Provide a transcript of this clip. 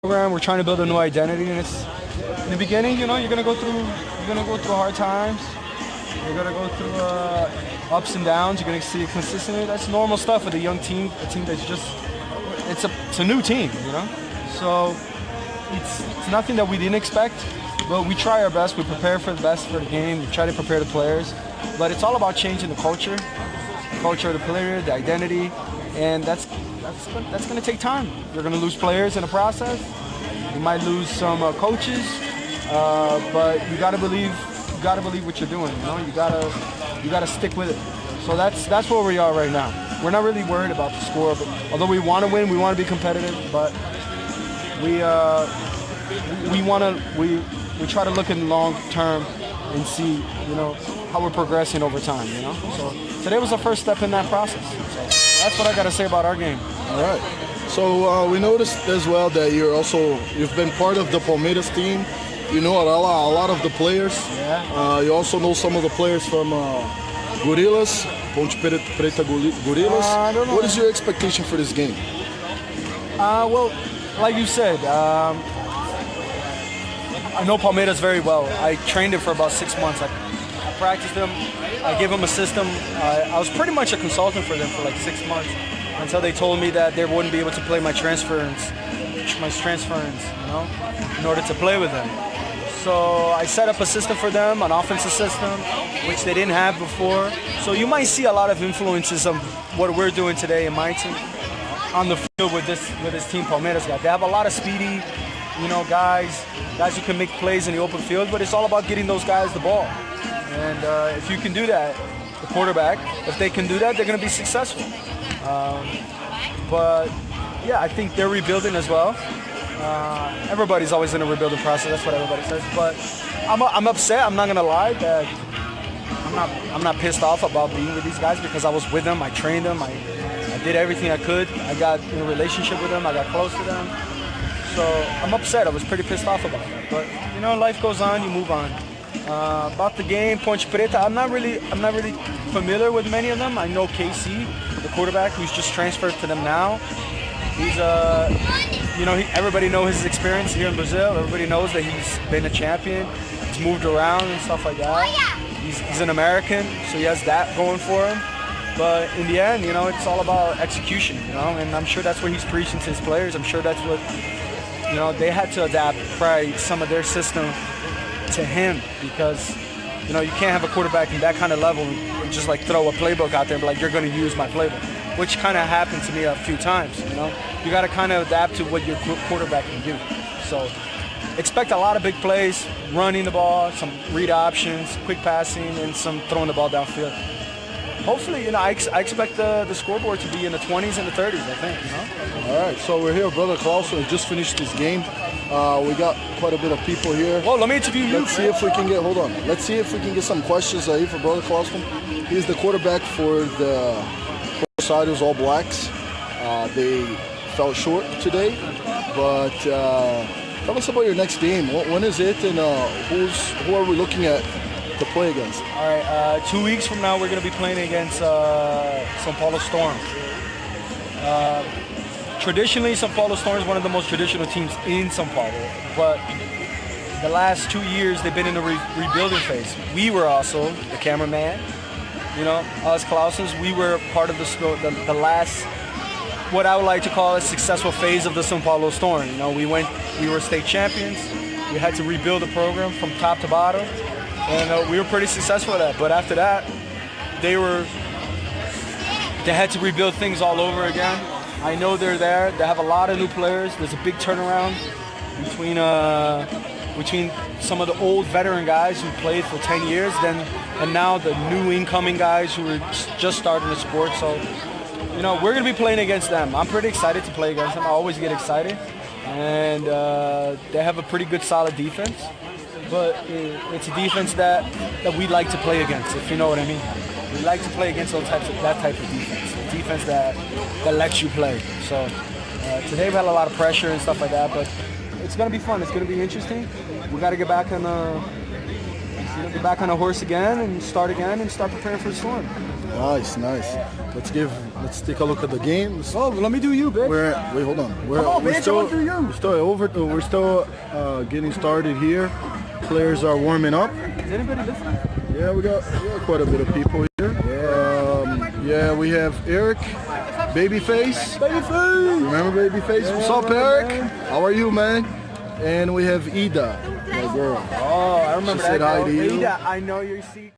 program. We're trying to build a new identity, and it's in the beginning. You know, you're gonna go through hard times. You're gonna go through ups and downs. You're gonna see it consistently. That's normal stuff with a young team, a team that's just it's a new team. You know, so it's nothing that we didn't expect. But we try our best. We prepare for the best for the game. We try to prepare the players. But it's all about changing the culture of the player, the identity, and that's going to take time. You're going to lose players in the process. You might lose some coaches, but you got to believe what you're doing. You know, you got to stick with it. So that's where we are right now. We're not really worried about the score, but although we want to win, we want to be competitive, but we try to look in the long term and see, you know, how we're progressing over time, you know? So today was the first step in that process. So that's what I got to say about our game. All right. So we noticed as well that you've been part of the Palmeiras team. You know a lot of the players. Yeah. You also know some of the players from Gorillas, Ponte Preta Gorillas. I don't know. What is your expectation for this game? Well, like you said, I know Palmeiras very well. I trained him for about 6 months. I practiced him. I gave him a system. I was pretty much a consultant for them for like 6 months until they told me that they wouldn't be able to play my transference, you know, in order to play with them. So I set up a system for them, an offensive system, which they didn't have before. So you might see a lot of influences of what we're doing today in my team on the field with this team Palmeiras got. They have a lot of speedy, you know, guys who can make plays in the open field, but it's all about getting those guys the ball. And if you can do that, the quarterback, if they can do that, they're going to be successful. But yeah, I think they're rebuilding as well. Everybody's always in a rebuilding process. That's what everybody says. But I'm upset. I'm not going to lie that I'm not pissed off about being with these guys because I was with them. I trained them. I did everything I could. I got in a relationship with them. I got close to them. So I'm upset. I was pretty pissed off about that. But you know, life goes on. You move on. About the game, Ponte Preta, I'm not really familiar with many of them. I know KC, the quarterback, who's just transferred to them now. He's you know, everybody knows his experience here in Brazil. Everybody knows that he's been a champion. He's moved around and stuff like that. He's an American, so he has that going for him. But in the end, you know, it's all about execution, you know, and I'm sure that's what he's preaching to his players. I'm sure that's what, you know, they had to adapt probably some of their system to him because, you know, you can't have a quarterback in that kind of level and just like throw a playbook out there and be like, you're going to use my playbook, which kind of happened to me a few times, you know. You got to kind of adapt to what your quarterback can do. So expect a lot of big plays, running the ball, some read options, quick passing, and some throwing the ball downfield. Hopefully, you know, I expect the scoreboard to be in the 20s and the 30s, I think, you know. All right, so we're here. Brother Clausen has just finished his game. We got quite a bit of people here. Well, let me interview you. Let's see if we can get, hold on. Let's see if we can get some questions here for Brother Clausen. He's the quarterback for the Rosários All Blacks. They fell short today, but tell us about your next game. When is it, and who are we looking at to play against? All right, 2 weeks from now, we're going to be playing against São Paulo Storm. Traditionally, São Paulo Storm is one of the most traditional teams in São Paulo, but the last 2 years, they've been in a rebuilding phase. We were also the cameraman, you know, us Clausens, we were part of the last, what I would like to call a successful phase of the São Paulo Storm. You know, we were state champions. We had to rebuild the program from top to bottom. And we were pretty successful at that. But after that, they had to rebuild things all over again. I know they're there. They have a lot of new players. There's a big turnaround between some of the old veteran guys who played for 10 years and now the new incoming guys who are just starting the sport. So, you know, we're going to be playing against them. I'm pretty excited to play against them. I always get excited. And they have a pretty good, solid defense. But it's a defense that we like to play against, if you know what I mean. We like to play against that type of defense, a defense that lets you play. So today we had a lot of pressure and stuff like that, but it's going to be fun. It's going to be interesting. We got to get back on the horse again and start preparing for the Storm. Nice. Let's take a look at the game. Oh, let me do you, bitch. Wait, hold on. Come on, bitch, I want to do you. We're still getting started here. Players are warming up. Is anybody listening? Yeah, we got quite a bit of people here. Yeah, we have Eric, Babyface. Remember Babyface? What's up, Eric? How are you, man? And we have Ida, my girl. Oh, I remember She said that hi girl. to you. Ada, I know your secret.